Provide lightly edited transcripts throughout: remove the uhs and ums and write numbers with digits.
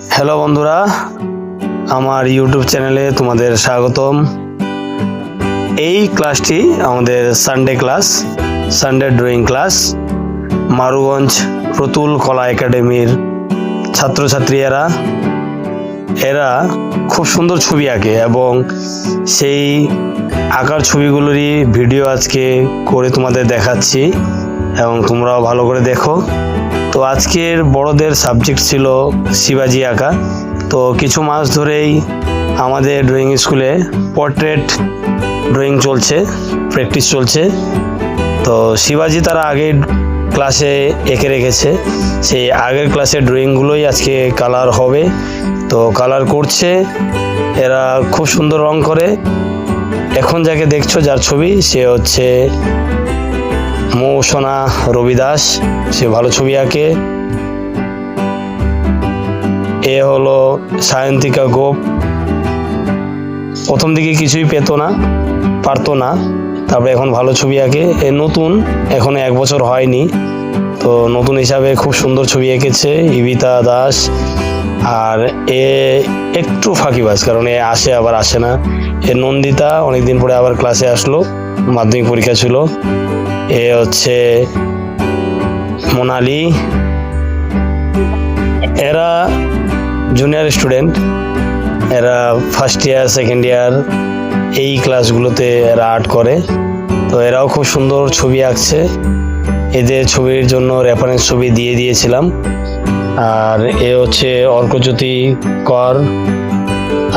Hello বন্ধুরা, আমার YouTube চ্যানেলে তোমাদের স্বাগতম। এই ক্লাসটি আমাদের Sunday class, Sunday drawing class. Maruganj Pratul কলা একাডেমির ছাত্রছাত্রীরা এরা খুব সুন্দর ছবি আঁকে এবং সেই আঁকার ছবিগুলোরই ভিডিও আজকে করে তোমাদের দেখাচ্ছি এবং তোমরাও ভালো করে দেখো। তো আজকের বড়দের সাবজেক্ট ছিল শিবাজি আঁকা। তো কিছু মাস ধরেই আমাদের ড্রয়িং স্কুলে পোর্ট্রেট ড্রয়িং চলছে, প্র্যাকটিস চলছে। তো শিবাজি তারা আগের ক্লাসে এঁকে রেখেছে, সেই আগের ক্লাসের ড্রয়িংগুলোই আজকে কালার হবে। তো কালার করছে, এরা খুব সুন্দর রং করে। এখন যাকে দেখছো যার ছবি, সে হচ্ছে মৌসনা রবি দাস, সে ভালো ছবি আঁকে। এ হলো সায়ন্তিকা গোপ, প্রথম দিকে কিছুই পারতো না, তারপরে এখন ভালো ছবি আঁকে। এ নতুন, এখনো 1 বছর হয়নি, তো নতুন হিসাবে খুব সুন্দর ছবি এঁকেছে। ইবিতা দাস, আর এ একটু ফাঁকিবাজ, কারণ এ আসে আবার আসে না। এ নন্দিতা, অনেকদিন পরে আবার ক্লাসে আসলো, মাধ্যমিক পরীক্ষা ছিল। এ হচ্ছে মোনালি। এরা জুনিয়র স্টুডেন্ট, এরা ফার্স্ট ইয়ার, সেকেন্ড ইয়ার এই ক্লাসগুলোতে এরা আর্ট করে। তো এরাও খুব সুন্দর ছবি আঁকছে। এদের ছবির জন্য রেফারেন্স ছবি দিয়ে দিয়েছিলাম। আর এ হচ্ছে অর্কজ্যোতি কর,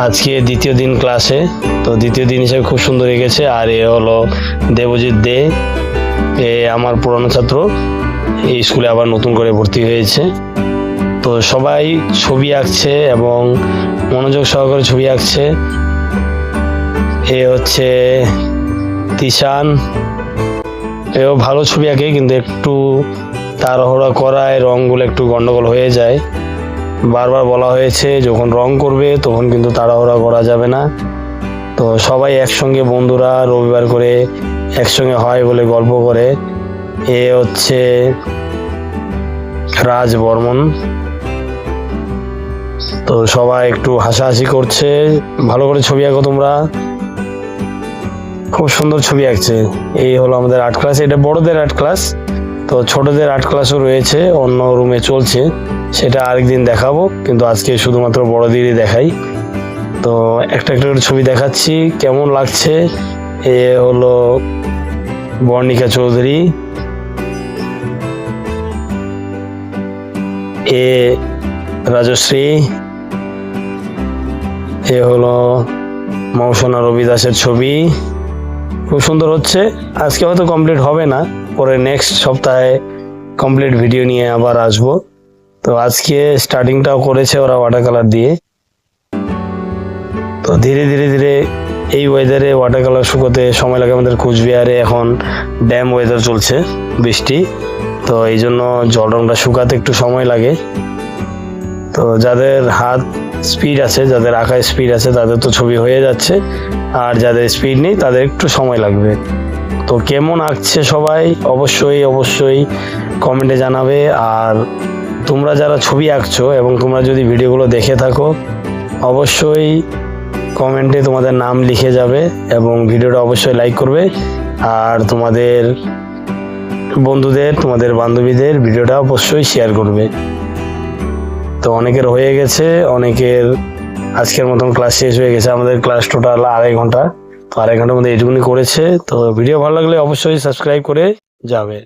আজকে দ্বিতীয় দিন ক্লাসে, তো দ্বিতীয় দিন হিসেবে খুব সুন্দর এঁকেছে। আর এ হলো দেবজিৎ দে, এ আমার পুরনো ছাত্র, এই স্কুলে আবার নতুন করে ভর্তি হয়েছে। তো সবাই ছবি আঁকছে এবং মনোযোগ সহকারে ছবি আঁকছে। এ হচ্ছে তিশান, এও ভালো ছবি আঁকে, কিন্তু একটু তাড়াহুড়া করায় রঙগুলো একটু গন্ডগোল হয়ে যায়। বারবার বলা হয়েছে যখন রং করবে তখন কিন্তু তাড়াহুড়া করা যাবে না। তো সবাই একসঙ্গে, বন্ধুরা রবিবার করে একসঙ্গে হয় বলে গল্প করে। এ হচ্ছে রাজ বর্মন। তো সবাই একটু হাসাহাসি করছে। ভালো করে ছবি আঁকো তোমরা, খুব সুন্দর ছবি আঁকছে। এই হলো আমাদের আর্ট ক্লাস, এটা বড়দের আর্ট ক্লাস। তো ছোটদের আর্ট ক্লাসও রয়েছে, অন্য রুমে চলছে, সেটা আরেকদিন দেখাবো, কিন্তু আজকে শুধুমাত্র বড়দেরই দেখাই। তো একটা একটা করে ছবি দেখাচ্ছি, কেমন লাগছে। এ হলো বর্ণিকা চৌধুরী, এ রাজশ্রী, এ হলো মৌসনা রবি দাসের ছবি। খুব সুন্দর হচ্ছে। আজকে হয়তো কমপ্লিট হবে না, পরে নেক্সট সপ্তাহে কমপ্লিট ভিডিও নিয়ে আবার আসবো। তো আজকে স্টার্টিংটাও করেছে ওরা ওয়াটার কালার দিয়ে। তো ধীরে ধীরে ধীরে এই ওয়েদারে ওয়াটার কালার শুকোতে সময় লাগে। আমাদের কুচবিহারে এখন ড্যাম ওয়েদার চলছে, বৃষ্টি, তো এই জন্য জল রঙটা শুকাতে একটু সময় লাগে। তো যাদের হাত স্পিড আছে, যাদের আঁকায় স্পিড আছে, তাদের তো ছবি হয়ে যাচ্ছে, আর যাদের স্পিড নেই তাদের একটু সময় লাগবে। তো কেমন আঁকছে সবাই অবশ্যই কমেন্টে জানাবে। আর তোমরা যারা ছবি আঁকছো এবং তোমরা যদি ভিডিওগুলো দেখে থাকো, অবশ্যই কমেন্টে তোমাদের নাম লিখে যাবে এবং ভিডিওটা অবশ্যই লাইক করবে। আর তোমাদের বন্ধুদের, তোমাদের বান্ধবীদের ভিডিওটা অবশ্যই শেয়ার করবে। তো অনেকের হয়ে গেছে, অনেকের আজকের মতন ক্লাস শেষ হয়ে গেছে। আমাদের ক্লাস টোটাল 2.5 ঘন্টা, তো 2.5 ঘন্টার মধ্যে এইটুকুনি করেছে। তো ভিডিও ভালো লাগলে অবশ্যই সাবস্ক্রাইব করে যাবে।